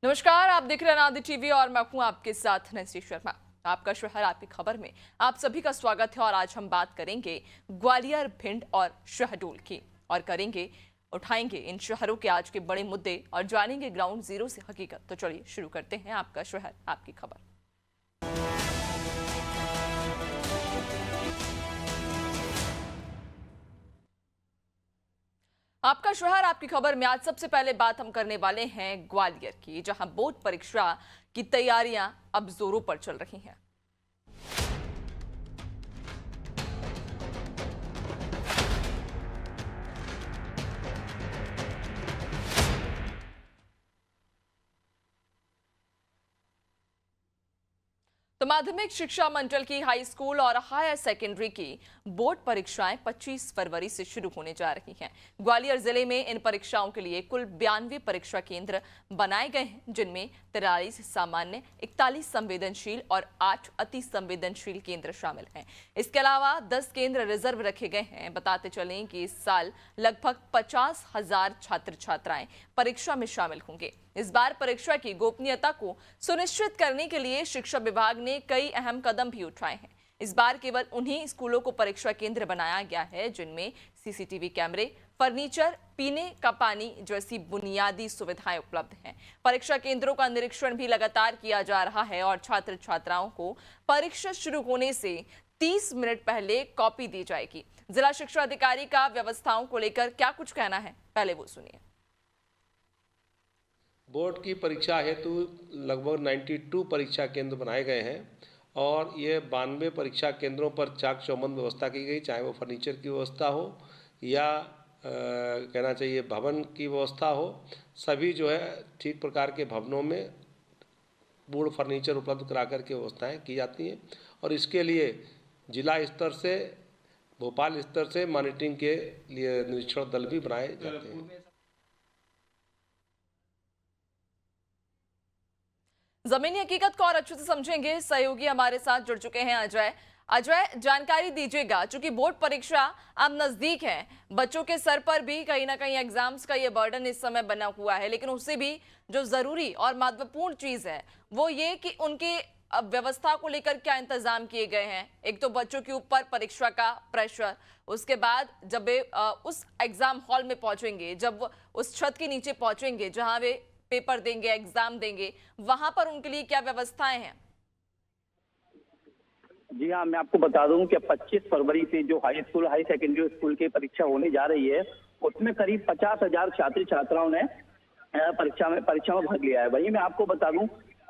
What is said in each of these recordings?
नमस्कार, आप देख रहे हैं आदि टीवी और मैं हूं आपके साथ नैन्सी शर्मा। आपका शहर आपकी खबर में आप सभी का स्वागत है। और आज हम बात करेंगे ग्वालियर, भिंड और शहडोल की और उठाएंगे इन शहरों के आज के बड़े मुद्दे और जानेंगे ग्राउंड जीरो से हकीकत। तो चलिए शुरू करते हैं आपका शहर आपकी खबर। आपका शहर आपकी खबर में आज सबसे पहले बात हम करने वाले हैं ग्वालियर की, जहां बोर्ड परीक्षा की तैयारियां अब जोरों पर चल रही हैं। तो माध्यमिक शिक्षा मंडल की हाई स्कूल और हायर सेकेंडरी की बोर्ड परीक्षाएं 25 फरवरी से शुरू होने जा रही हैं। ग्वालियर जिले में इन परीक्षाओं के लिए कुल 92 परीक्षा केंद्र बनाए गए हैं, जिनमें 43 सामान्य, 41 संवेदनशील और 8 अति संवेदनशील केंद्र शामिल हैं। इसके अलावा 10 केंद्र रिजर्व रखे गए हैं। बताते चलें कि इस साल लगभग 50,000 छात्र छात्राएं परीक्षा में शामिल होंगे। इस बार परीक्षा की गोपनीयता को सुनिश्चित करने के लिए शिक्षा विभाग ने कई अहम कदम भी उठाए हैं। इस बार केवल उन्हीं स्कूलों को परीक्षा केंद्र बनाया गया है जिनमें सीसीटीवी कैमरे, फर्नीचर, पीने का पानी जैसी बुनियादी सुविधाएं उपलब्ध हैं। परीक्षा केंद्रों का निरीक्षण भी लगातार किया जा रहा है और छात्र छात्राओं को परीक्षा शुरू होने से 30 मिनट पहले कॉपी दी जाएगी। जिला शिक्षा अधिकारी का व्यवस्थाओं को लेकर क्या कुछ कहना है, पहले वो सुनिए। बोर्ड की परीक्षा हेतु लगभग 92 परीक्षा केंद्र बनाए गए हैं और ये 92 परीक्षा केंद्रों पर चाक चौबंद व्यवस्था की गई, चाहे वो फर्नीचर की व्यवस्था हो या कहना चाहिए भवन की व्यवस्था हो। सभी जो है ठीक प्रकार के भवनों में पूर्ण फर्नीचर उपलब्ध करा कर के व्यवस्थाएँ की जाती हैं और इसके लिए जिला स्तर से, भोपाल स्तर से मॉनिटरिंग के लिए निरीक्षण दल भी बनाए जाते हैं। जमीनी हकीकत को और अच्छे से समझेंगे, सहयोगी हमारे साथ जुड़ चुके हैं अजय, जानकारी दीजिएगा। चूंकि बोर्ड परीक्षा अब नजदीक है, बच्चों के सर पर भी कहीं ना कहीं एग्जाम्स का ये बर्डन इस समय बना हुआ है, लेकिन उससे भी जो जरूरी और महत्वपूर्ण चीज है वो ये कि उनके व्यवस्था को लेकर क्या इंतजाम किए गए हैं। एक तो बच्चों के ऊपर परीक्षा का प्रेशर, उसके बाद जब वे उस एग्जाम हॉल में पहुंचेंगे, जब उस छत के नीचे पहुंचेंगे जहां वे पेपर देंगे, एग्जाम देंगे, वहां पर उनके लिए क्या व्यवस्थाएं हैं? जी हाँ, मैं आपको बता दूं कि 25 फरवरी से जो high school, high secondary school की परीक्षा होने जा रही है, उसमें करीब 50,000 छात्र छात्राओं ने परीक्षा में भाग लिया है। वहीं मैं आपको बता दूं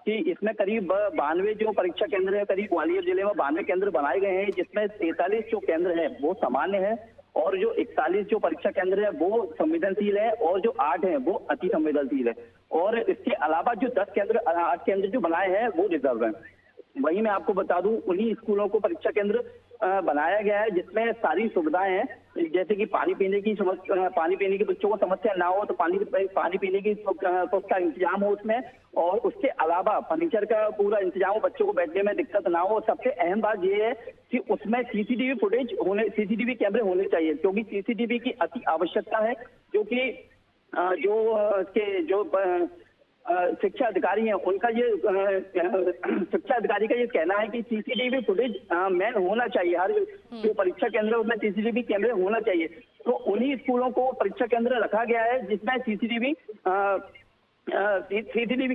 कि इसमें करीब 92 जो परीक्षा केंद्र है, करीब ग्वालियर जिले में 92 केंद्र बनाए गए हैं, जिसमें 43 जो केंद्र है वो सामान्य है और जो 41 जो परीक्षा केंद्र है वो संवेदनशील है और जो 8 है वो अति संवेदनशील है। और इसके अलावा जो 8 केंद्र जो बनाए हैं वो रिजर्व है। वहीं मैं आपको बता दूं, उन्हीं स्कूलों को परीक्षा केंद्र बनाया गया है जिसमें सारी सुविधाएं हैं, जैसे कि पानी पीने की बच्चों को समस्या ना हो तो पानी पीने की का इंतजाम हो उसमें, और उसके अलावा फर्नीचर का पूरा इंतजाम हो, बच्चों को बैठने में दिक्कत ना हो। सबसे अहम बात यह है कि उसमें सीसीटीवी कैमरे होने चाहिए, क्योंकि सीसीटीवी की अति आवश्यकता है, जो कि शिक्षा अधिकारी हैं उनका ये शिक्षा अधिकारी का ये कहना है कि सीसीटीवी फुटेज मैन होना चाहिए। हर जो परीक्षा केंद्र है उसमें सीसीटीवी कैमरे होना चाहिए। तो उन्हीं स्कूलों को परीक्षा केंद्र रखा गया है जिसमें सीसीटीवी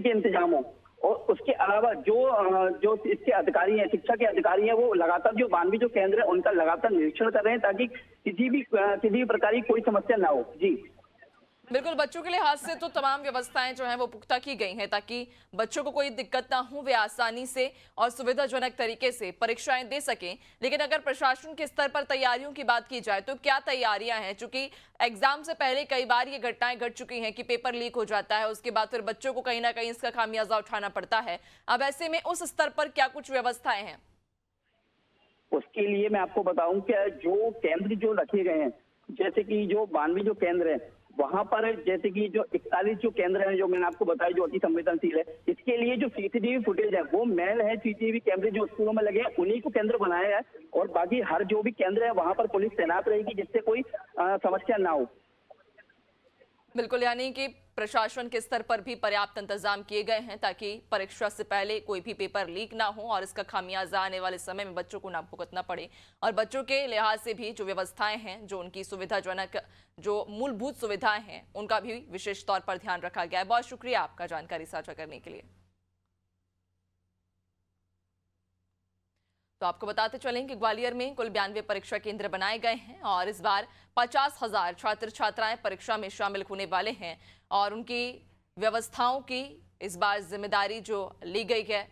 के इंतजाम हो। और उसके अलावा जो इसके अधिकारी हैं, शिक्षा के अधिकारी हैं, वो लगातार जो 92 जो केंद्र है उनका लगातार निरीक्षण कर रहे हैं ताकि किसी भी प्रकार की कोई समस्या ना हो। जी बिल्कुल, बच्चों के लिहाज से तो तमाम व्यवस्थाएं जो हैं वो पुख्ता की गई हैं ताकि बच्चों को कोई दिक्कत ना हो, वे आसानी से और सुविधाजनक तरीके से परीक्षाएं दे सकें। लेकिन अगर प्रशासन के स्तर पर तैयारियों की बात की जाए तो क्या तैयारियां हैं? चूंकि एग्जाम से पहले कई बार ये घटनाएं घट चुकी हैं कि पेपर लीक हो जाता है, उसके बाद फिर बच्चों को कहीं ना कहीं इसका खामियाजा उठाना पड़ता है। अब ऐसे में उस स्तर पर क्या कुछ व्यवस्थाएं हैं? उसके लिए मैं आपको बताऊं कि जो केंद्र जो रखे गए हैं, जैसे कि जो 92 जो केंद्र है वहां पर, जैसे कि जो 41 जो केंद्र है जो मैंने आपको बताया जो अति संवेदनशील है, इसके लिए जो सीसीटीवी फुटेज है वो मैन है। सीसीटीवी कैमरे जो स्कूलों में लगे हैं उन्हीं को केंद्र बनाया है और बाकी हर जो भी केंद्र है वहां पर पुलिस तैनात रहेगी जिससे कोई समस्या ना हो। बिल्कुल, यानी कि प्रशासन के स्तर पर भी पर्याप्त इंतजाम किए गए हैं ताकि परीक्षा से पहले कोई भी पेपर लीक ना हो और इसका खामियाजा आने वाले समय में बच्चों को ना भुगतना पड़े। और बच्चों के लिहाज से भी जो व्यवस्थाएं हैं, जो उनकी सुविधाजनक जो मूलभूत सुविधाएं हैं, उनका भी विशेष तौर पर ध्यान रखा गया है। बहुत शुक्रिया आपका जानकारी साझा करने के लिए। तो आपको बताते चलें कि ग्वालियर में कुल 92 परीक्षा केंद्र बनाए गए हैं और इस बार 50,000 छात्र छात्राएं परीक्षा में शामिल होने वाले हैं और उनकी व्यवस्थाओं की इस बार जिम्मेदारी जो ली गई है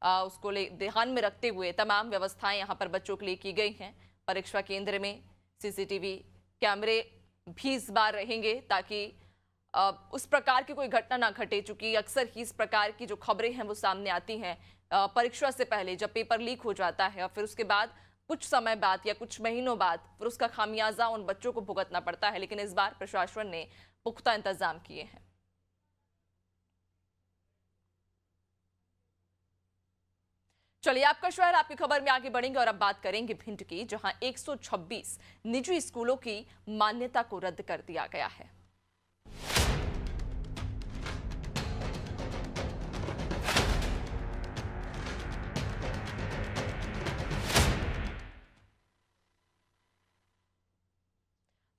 उसको ध्यान में रखते हुए तमाम व्यवस्थाएं यहां पर बच्चों के लिए की गई हैं। परीक्षा केंद्र में सीसीटीवी कैमरे भी इस बार रहेंगे ताकि उस प्रकार की कोई घटना ना घटे, चूंकि अक्सर ही इस प्रकार की जो खबरें हैं वो सामने आती हैं परीक्षा से पहले, जब पेपर लीक हो जाता है और फिर उसके बाद कुछ समय बाद या कुछ महीनों बाद फिर उसका खामियाजा उन बच्चों को भुगतना पड़ता है। लेकिन इस बार प्रशासन ने पुख्ता इंतजाम किए हैं। चलिए, आपका शहर आपकी खबर में आगे बढ़ेंगे और अब बात करेंगे भिंड की, जहां 126 निजी स्कूलों की मान्यता को रद्द कर दिया गया है।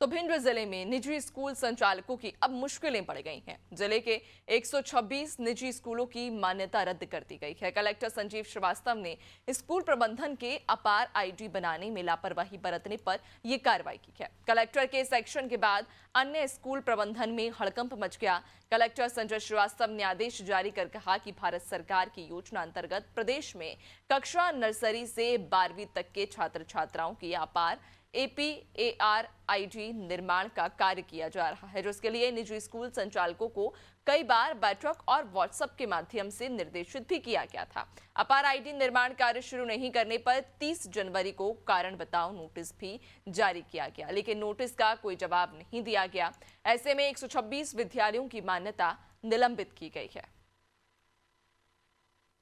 तो भिंड जिले में निजी स्कूल संचालकों की अब मुश्किलें बढ़ गई हैं। जिले के 126 निजी स्कूलों की मान्यता रद्द कर दी गई है। कलेक्टर संजीव श्रीवास्तव ने स्कूल प्रबंधन के अपार आईडी बनाने में लापरवाही बरतने पर यह कार्रवाई की है। कलेक्टर के इस एक्शन के बाद अन्य स्कूल प्रबंधन में हड़कंप मच गया। कलेक्टर संजय श्रीवास्तव ने आदेश जारी कर कहा कि भारत सरकार की योजना अंतर्गत प्रदेश में कक्षा नर्सरी से 12वीं तक के छात्र छात्राओं की अपार APAR-ID निर्माण का कार्य किया जा रहा है, जिसके लिए निजी स्कूल संचालकों को कई बार बैठक और व्हाट्सएप के माध्यम से निर्देशित भी किया गया था। अपार आईडी निर्माण कार्य शुरू नहीं करने पर 30 जनवरी को कारण बताओ नोटिस भी जारी किया गया, लेकिन नोटिस का कोई जवाब नहीं दिया गया। ऐसे में 126 विद्यालयों की मान्यता निलंबित की गई है।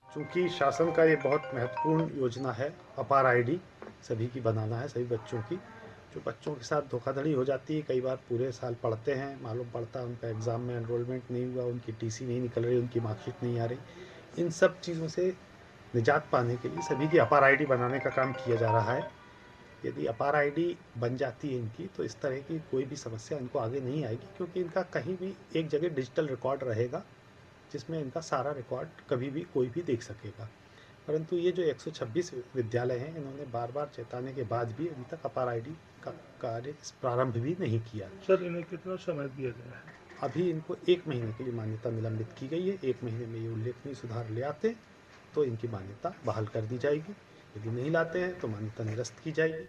चूँकि शासन का ये बहुत महत्वपूर्ण योजना है, अपार आईडी सभी की बनाना है, सभी बच्चों की। जो बच्चों के साथ धोखाधड़ी हो जाती है, कई बार पूरे साल पढ़ते हैं, मालूम पड़ता है उनका एग्ज़ाम में एनरोलमेंट नहीं हुआ, उनकी टीसी नहीं निकल रही, उनकी मार्कशीट नहीं आ रही। इन सब चीज़ों से निजात पाने के लिए सभी की अपार आईडी बनाने का काम किया जा रहा है। यदि अपार आईडी बन जाती है इनकी, तो इस तरह की कोई भी समस्या इनको आगे नहीं आएगी, क्योंकि इनका कहीं भी एक जगह डिजिटल रिकॉर्ड रहेगा जिसमें इनका सारा रिकॉर्ड कभी भी कोई भी देख सकेगा। परंतु ये जो 126 विद्यालय हैं, इन्होंने बार बार चेताने के बाद भी अभी तक अपार आईडी का कार्य प्रारंभ भी नहीं किया। सर, इन्हें कितना समय दिया गया है? अभी इनको 1 महीने के लिए मान्यता निलंबित की गई है। 1 महीने में ये उल्लेखनीय सुधार ले आते तो इनकी मान्यता बहाल कर दी जाएगी। यदि नहीं लाते हैं तो मान्यता निरस्त की जाएगी।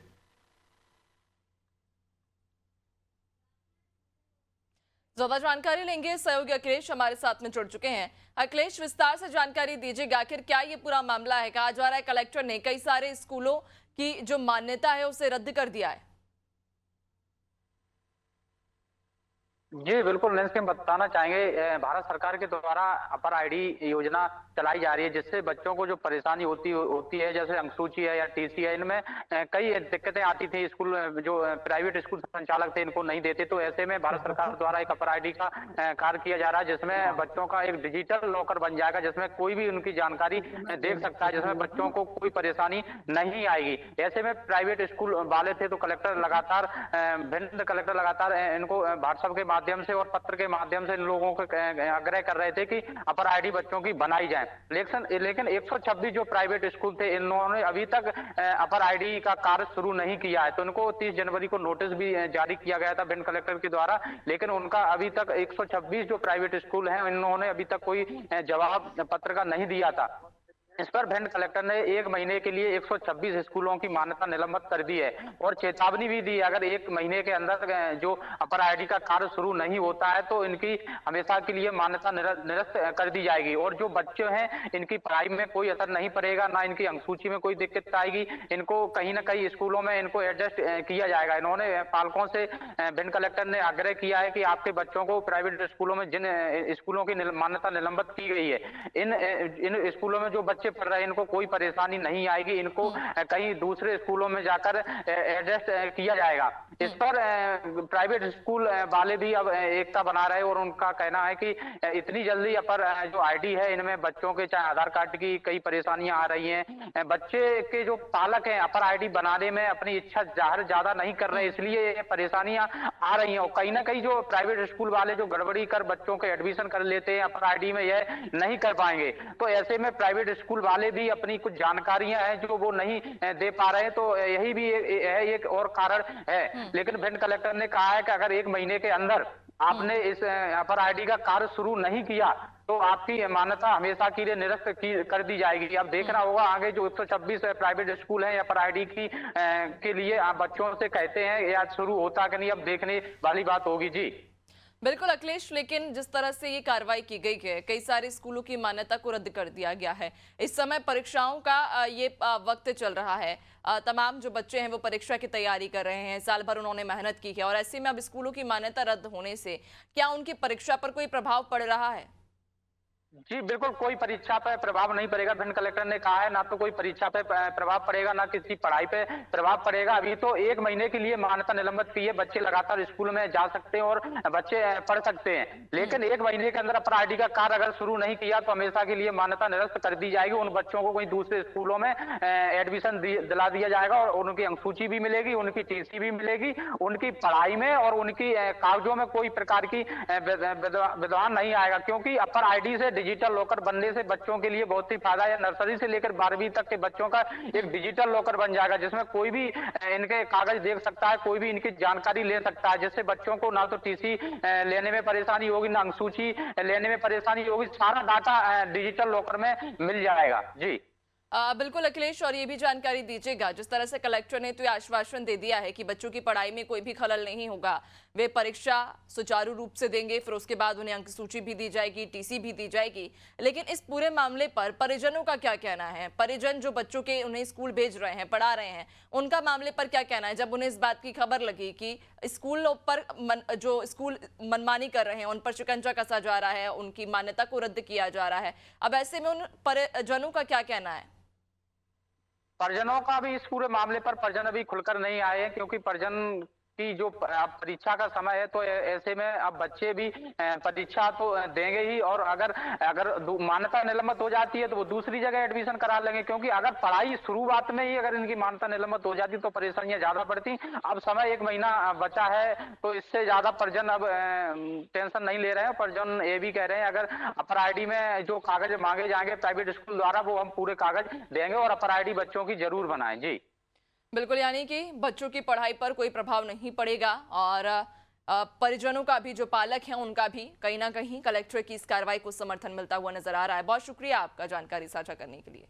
ज्यादा जानकारी लेंगे, सहयोगी अखिलेश हमारे साथ में जुड़ चुके हैं। अखिलेश, विस्तार से जानकारी दीजिएगा, आखिर क्या ये पूरा मामला है? कहा जा रहा है कलेक्टर ने कई सारे स्कूलों की जो मान्यता है उसे रद्द कर दिया है। जी बिल्कुल नैन्सी, हम बताना चाहेंगे भारत सरकार के द्वारा अपर आईडी योजना चलाई जा रही है, जिससे बच्चों को जो परेशानी होती है, जैसे अंकसूची है या टीसी है, इनमें कई दिक्कतें आती थी। स्कूल जो प्राइवेट स्कूल संचालक थे इनको नहीं देते, तो ऐसे में भारत सरकार द्वारा एक अपर आईडी का कार्य किया जा रहा है, जिसमें बच्चों का एक डिजिटल लॉकर बन जाएगा, जिसमें कोई भी उनकी जानकारी देख सकता है, जिसमें बच्चों को कोई परेशानी नहीं आएगी। ऐसे में प्राइवेट स्कूल वाले थे तो कलेक्टर लगातार भिंड कलेक्टर लगातार इनको व्हाट्सएप के माध्यम से और पत्र के माध्यम से इन लोगों को आग्रह कर रहे थे कि अपर आईडी बच्चों की बनाई जाए। लेकिन 126 जो प्राइवेट स्कूल थे, इन्होंने अभी तक अपर आईडी का कार्य शुरू नहीं किया है, तो इनको 30 जनवरी को नोटिस भी जारी किया गया था भिंड कलेक्टर के द्वारा, लेकिन उनका अभी तक 126 जो प्राइवेट स्कूल हैं, इन्होंने अभी तक कोई जवाब पत्र का नहीं दिया था। इस पर भिंड कलेक्टर ने 1 महीने के लिए 126 स्कूलों की मान्यता निलंबित कर दी है और चेतावनी भी दी, अगर 1 महीने के अंदर जो अपर आईडी का कार्य शुरू नहीं होता है तो इनकी हमेशा के लिए मान्यता निरस्त कर दी जाएगी। और जो बच्चे हैं, इनकी पढ़ाई में कोई असर नहीं पड़ेगा, ना इनकी अंकसूची में कोई दिक्कत आएगी, इनको कहीं ना कहीं स्कूलों में इनको एडजस्ट किया जाएगा। इन्होंने पालकों से भिंड कलेक्टर ने आग्रह किया है कि आपके बच्चों को प्राइवेट स्कूलों में जिन स्कूलों की मान्यता निलंबित की गई है, इन स्कूलों में जो बच्चे बच्चे पढ़ रहे हैं, इनको कोई परेशानी नहीं आएगी, इनको कहीं दूसरे स्कूलों में जाकर एडजस्ट किया जाएगा। इस पर प्राइवेट स्कूल वाले भी अब एकता बना रहे हैं और उनका कहना है कि इतनी जल्दी अपर जो आईडी है इनमें बच्चों के चाहे आधार कार्ड की कई परेशानियां आ रही हैं। बच्चे के जो पालक हैं अपर आईडी बनाने में अपनी इच्छा जाहिर ज्यादा नहीं कर रहे, इसलिए ये परेशानियां आ रही हैं। और कहीं ना कहीं जो प्राइवेट स्कूल वाले जो गड़बड़ी कर बच्चों को एडमिशन कर लेते हैं अपर आईडी में, यह नहीं कर पाएंगे। तो ऐसे में प्राइवेट स्कूल वाले भी अपनी कुछ जानकारियां हैं जो वो नहीं दे पा रहे हैं, तो यही भी एक और कारण है। लेकिन भिंड कलेक्टर ने कहा है कि अगर 1 महीने के अंदर आपने इस अपर आईडी का कार्य शुरू नहीं किया तो आपकी मान्यता हमेशा के लिए निरस्त कर दी जाएगी। अब देखना होगा आगे जो 126 प्राइवेट स्कूल हैं अपर आईडी की के लिए आप बच्चों से कहते हैं या शुरू होता कि नहीं, अब देखने वाली बात होगी। जी बिल्कुल अखिलेश, लेकिन जिस तरह से ये कार्रवाई की गई है, कई सारे स्कूलों की मान्यता को रद्द कर दिया गया है। इस समय परीक्षाओं का ये वक्त चल रहा है, तमाम जो बच्चे हैं वो परीक्षा की तैयारी कर रहे हैं, साल भर उन्होंने मेहनत की है और ऐसे में अब स्कूलों की मान्यता रद्द होने से क्या उनकी परीक्षा पर कोई प्रभाव पड़ रहा है? जी बिल्कुल, कोई परीक्षा पे प्रभाव नहीं पड़ेगा। भिंड कलेक्टर ने कहा है ना तो कोई परीक्षा पे प्रभाव पड़ेगा ना किसी पढ़ाई पे प्रभाव पड़ेगा। अभी तो 1 महीने के लिए मान्यता निलंबित की है, बच्चे लगातार स्कूल में जा सकते हैं और बच्चे पढ़ सकते हैं। लेकिन 1 महीने के अंदर अपर आईडी का कार्य अगर शुरू नहीं किया तो हमेशा के लिए मान्यता निरस्त कर दी जाएगी। उन बच्चों को कोई दूसरे स्कूलों में एडमिशन दिला दिया जाएगा और उनकी अंकसूची भी मिलेगी, उनकी टीसी भी मिलेगी, उनकी पढ़ाई में और उनकी कागजों में कोई प्रकार की विद्वान नहीं आएगा। क्योंकि अपर आईडी से डिजिटल लॉकर बनने से बच्चों के लिए बहुत ही फायदा है। नर्सरी से लेकर 12वीं तक के बच्चों का एक डिजिटल लॉकर बन जाएगा जिसमें कोई भी इनके कागज देख सकता है, कोई भी इनकी जानकारी ले सकता है, जिससे बच्चों को ना तो टीसी लेने में परेशानी होगी ना अंकसूची लेने में परेशानी होगी। सारा डाटा डिजिटल लॉकर में मिल जाएगा। जी बिल्कुल अखिलेश, और ये भी जानकारी दीजिएगा, जिस तरह से कलेक्टर ने तो ये आश्वासन दे दिया है कि बच्चों की पढ़ाई में कोई भी खलल नहीं होगा, वे परीक्षा सुचारू रूप से देंगे, फिर उसके बाद उन्हें अंक सूची भी दी जाएगी, टीसी भी दी जाएगी। लेकिन इस पूरे मामले पर परिजनों का क्या कहना है? परिजन जो बच्चों के उन्हें स्कूल भेज रहे हैं, पढ़ा रहे हैं, उनका मामले पर क्या कहना है? जब उन्हें इस बात की खबर लगी कि स्कूलों पर जो स्कूल मनमानी कर रहे हैं उन पर शिकंजा कसा जा रहा है, उनकी मान्यता को रद्द किया जा रहा है, अब ऐसे में उन परिजनों का क्या कहना है? परिजनों का भी इस पूरे मामले पर परिजन अभी खुलकर नहीं आए हैं, क्योंकि परिजन की जो परीक्षा का समय है तो ऐसे में अब बच्चे भी परीक्षा तो देंगे ही, और अगर मान्यता निलंबित हो जाती है तो वो दूसरी जगह एडमिशन करा लेंगे। क्योंकि अगर पढ़ाई शुरुआत में ही अगर इनकी मान्यता निलंबित हो जाती तो परेशानियां ज्यादा बढ़ती। अब समय 1 महीना बचा है तो इससे ज्यादा परिजन अब टेंशन नहीं ले रहे हैं। परिजन ये भी कह रहे हैं अगर अपर आईडी में जो कागज मांगे जाएंगे प्राइवेट स्कूल द्वारा वो हम पूरे कागज देंगे और अपर आईडी बच्चों की जरूर बनाएं। जी बिल्कुल, यानी कि बच्चों की पढ़ाई पर कोई प्रभाव नहीं पड़ेगा और परिजनों का भी, जो पालक हैं उनका भी कहीं ना कहीं कलेक्टर की इस कार्रवाई को समर्थन मिलता हुआ नजर आ रहा है। बहुत शुक्रिया आपका जानकारी साझा करने के लिए।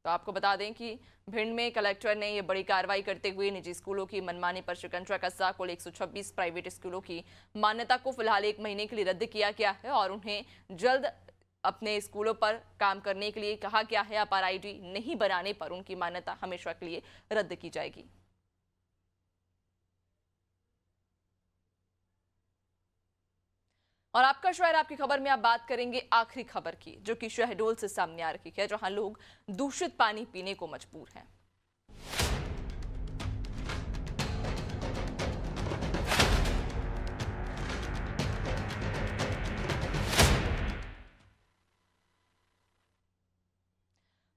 तो आपको बता दें कि भिंड में कलेक्टर ने ये बड़ी कार्रवाई करते हुए निजी स्कूलों की मनमानी पर शिकंजा कसा। कुल 126 प्राइवेट स्कूलों की मान्यता को फिलहाल 1 महीने के लिए रद्द किया गया है और उन्हें जल्द अपने स्कूलों पर काम करने के लिए कहा गया है। अपर आईडी नहीं बनाने पर उनकी मान्यता हमेशा के लिए रद्द की जाएगी। और आपका शहर आपकी खबर में आप बात करेंगे आखिरी खबर की, जो कि शहडोल से सामने आ रही है, जहां लोग दूषित पानी पीने को मजबूर हैं।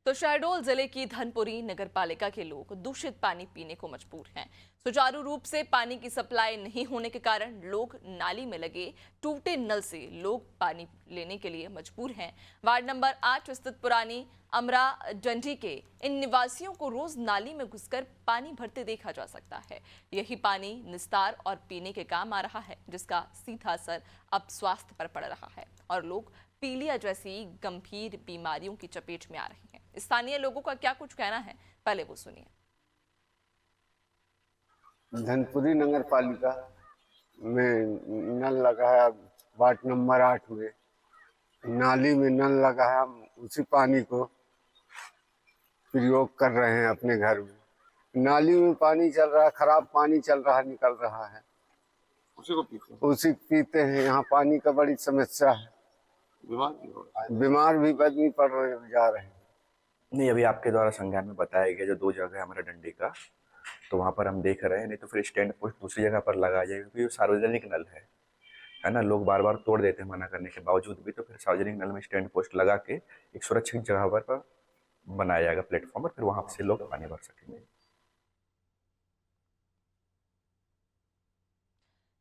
तो शहडोल जिले की धनपुरी नगरपालिका के लोग दूषित पानी पीने को मजबूर हैं। सुचारू रूप से पानी की सप्लाई नहीं होने के कारण लोग नाली में लगे टूटे नल से लोग पानी लेने के लिए मजबूर हैं। वार्ड नंबर 8 स्थित पुरानी अमरा डंडी के इन निवासियों को रोज नाली में घुसकर पानी भरते देखा जा सकता है। यही पानी निस्तार और पीने के काम आ रहा है, जिसका सीधा असर अब स्वास्थ्य पर पड़ रहा है और लोग पीलिया जैसी गंभीर बीमारियों की चपेट में आ रहे हैं। स्थानीय लोगों का क्या कुछ कहना है, पहले वो सुनिए। धनपुरी नगर पालिका में नल लगा है, वार्ड नंबर 8 में नाली में नल लगा है, हम उसी पानी को प्रयोग कर रहे हैं अपने घर में। नाली में पानी चल रहा है, खराब पानी चल रहा है, निकल रहा है, उसी पीते हैं। यहाँ पानी का बड़ी समस्या है। बीमार भी आदमी पड़ रहे जा रहे हैं। नहीं, अभी आपके द्वारा संज्ञान में बताया गया जो 2 जगह है हमारा डंडी का, तो वहाँ पर हम देख रहे हैं, नहीं तो फिर स्टैंड पोस्ट दूसरी जगह पर लगाया जाएगा क्योंकि वो सार्वजनिक नल है ना। लोग बार बार तोड़ देते हैं मना करने के बावजूद भी, तो फिर सार्वजनिक नल में स्टैंड पोस्ट लगा के एक सुरक्षित जगह पर बनाया जाएगा प्लेटफॉर्म पर, फिर वहाँ से लोग पानी भर सकेंगे।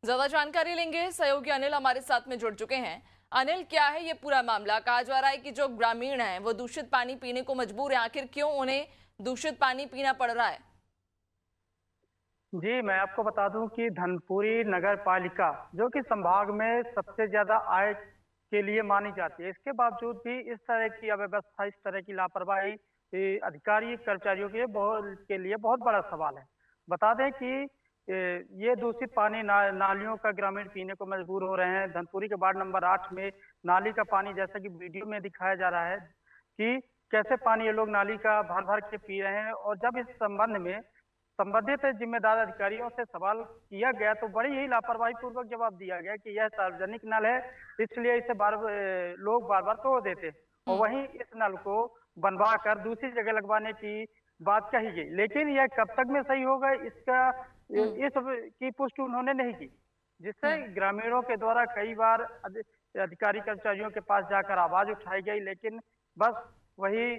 ज्यादा जानकारी लेंगे, सहयोगी अनिल हमारे साथ में जुड़ चुके हैं। अनिल, क्या है ये पूरा मामला? कहा जा रहा है कि जो ग्रामीण हैं वो दूषित पानी पीने को मजबूर है, आखिर क्यों उन्हें दूषित पानी पीना पड़ रहा है? जी, मैं आपको बता दूं कि धनपुरी नगर पालिका जो कि संभाग में सबसे ज्यादा आय के लिए मानी जाती है, इसके बावजूद भी इस तरह की अव्यवस्था, इस तरह की लापरवाही अधिकारी कर्मचारियों के लिए बहुत बड़ा सवाल है। बता दें कि ये दूषित पानी नालियों का ग्रामीण पीने को मजबूर हो रहे हैं। धनपुरी के वार्ड नंबर 8 में नाली का पानी, जैसा कि वीडियो में दिखाया जा रहा है कि कैसे पानी ये लोग नाली का भर भर के पी रहे हैं। और जब इस संबंध में संबंधित जिम्मेदार अधिकारियों से सवाल किया गया तो बड़ी ही लापरवाही पूर्वक जवाब दिया गया कि यह सार्वजनिक नल है, इसलिए इसे लोग बार बार तोड़ देते, और वहीं इस नल को बनवा कर दूसरी जगह लगवाने की बात कही गई। लेकिन यह कब तक में सही होगा, इस की पुष्टि उन्होंने नहीं की, जिससे ग्रामीणों के द्वारा कई बार अधिकारी कर्मचारियों के पास जाकर आवाज उठाई गई, लेकिन बस वही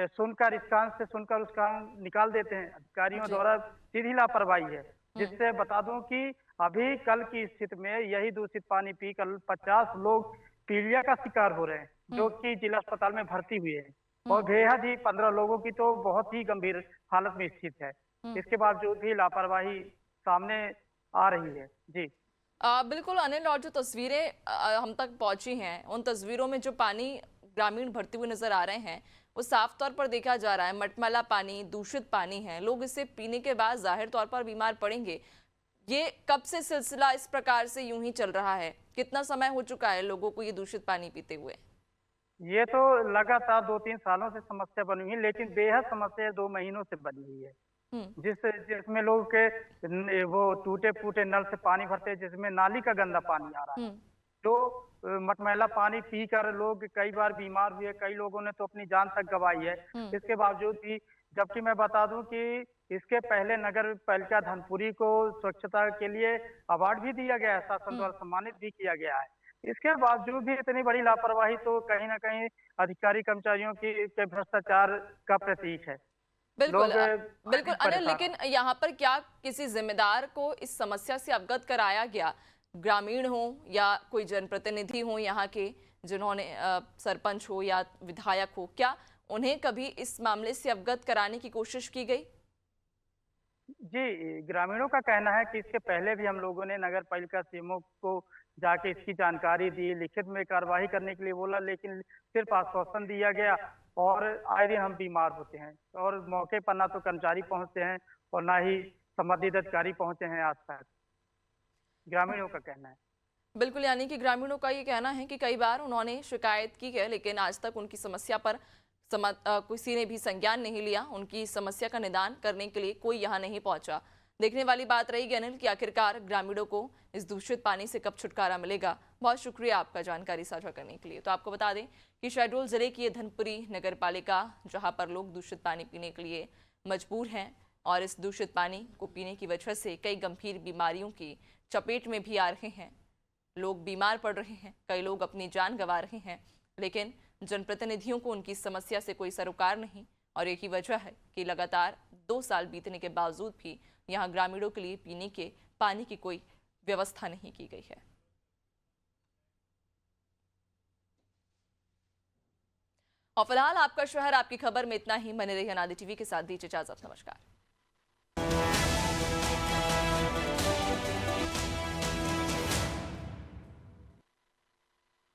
सुनकर इस कान से सुनकर उस कान निकाल देते हैं। अधिकारियों द्वारा सीधी लापरवाही है, जिससे बता दूं कि अभी कल की स्थिति में यही दूषित पानी पीकर 50 लोग पीलिया का शिकार हो रहे हैं, जो कि जिला अस्पताल में भर्ती हुए हैं, और बेहद ही 15 लोगों की तो बहुत ही गंभीर हालत में स्थित है। इसके बावजूद भी लापरवाही सामने आ रही है। जी बिल्कुल अनिल, और जो तस्वीरें हम तक पहुंची हैं, उन तस्वीरों में जो पानी ग्रामीण भरते हुए नजर आ रहे हैं वो साफ तौर पर देखा जा रहा है मटमैला पानी, दूषित पानी है। लोग इसे पीने के बाद जाहिर तौर पर बीमार पड़ेंगे। ये कब से सिलसिला इस प्रकार से यूं ही चल रहा है? कितना समय हो चुका है लोगों को ये दूषित पानी पीते हुए? ये तो लगातार 2-3 सालों से समस्या बनी हुई है, लेकिन बेहद समस्या 2 महीनों से बनी हुई है। जिसमें लोग के वो टूटे फूटे नल से पानी भरते हैं, जिसमें नाली का गंदा पानी आ रहा है, तो मटमैला पानी पीकर लोग कई बार बीमार हुए, कई लोगों ने तो अपनी जान तक गंवाई है। इसके बावजूद भी, जबकि मैं बता दूं कि इसके पहले नगर पालिका धनपुरी को स्वच्छता के लिए अवार्ड भी दिया गया है, शासन द्वारा सम्मानित भी किया गया है। इसके बावजूद भी इतनी बड़ी लापरवाही तो कहीं ना कहीं अधिकारी कर्मचारियों के भ्रष्टाचार का प्रतीक है। बिल्कुल बिल्कुल अनिल, लेकिन यहाँ पर क्या किसी जिम्मेदार को इस समस्या से अवगत कराया गया? ग्रामीण हो या कोई जनप्रतिनिधि हो यहाँ के, जिन्होंने सरपंच हो या विधायक हो, क्या उन्हें कभी इस मामले से अवगत कराने की कोशिश की गई? जी, ग्रामीणों का कहना है कि इसके पहले भी हम लोगों ने नगर पालिका सीएमओ को जाके इसकी जानकारी दी, लिखित में कार्रवाई करने के लिए बोला, लेकिन सिर्फ आश्वासन दिया गया, और आए दिन हम बीमार होते हैं, और मौके पर ना तो कर्मचारी पहुंचते हैं और ना ही संबंधित अधिकारी पहुंचे हैं आज तक, ग्रामीणों का कहना है। बिल्कुल, यानी कि ग्रामीणों का ये कहना है कि कई बार उन्होंने शिकायत की है, लेकिन आज तक उनकी समस्या पर किसी ने भी संज्ञान नहीं लिया। उनकी समस्या का निदान करने के लिए कोई यहाँ नहीं पहुंचा। देखने वाली बात रहेगी अनिल कि आखिरकार ग्रामीणों को इस दूषित पानी से कब छुटकारा मिलेगा। बहुत शुक्रिया आपका जानकारी साझा करने के लिए। तो आपको बता दें कि शहडोल जिले की ये धनपुरी नगर पालिका, जहाँ पर लोग दूषित पानी पीने के लिए मजबूर हैं, और इस दूषित पानी को पीने की वजह से कई गंभीर बीमारियों की चपेट में भी आ रहे हैं। लोग बीमार पड़ रहे हैं, कई लोग अपनी जान गंवा रहे हैं, लेकिन जनप्रतिनिधियों को उनकी समस्या से कोई सरोकार नहीं। और यही वजह है कि लगातार 2 साल बीतने के बावजूद भी यहाँ ग्रामीणों के लिए पीने के पानी की कोई व्यवस्था नहीं की गई है। और फिलहाल आपका शहर आपकी खबर में इतना ही। बने रहिए अनादि टीवी के साथ। दीजिए इजाजत। नमस्कार।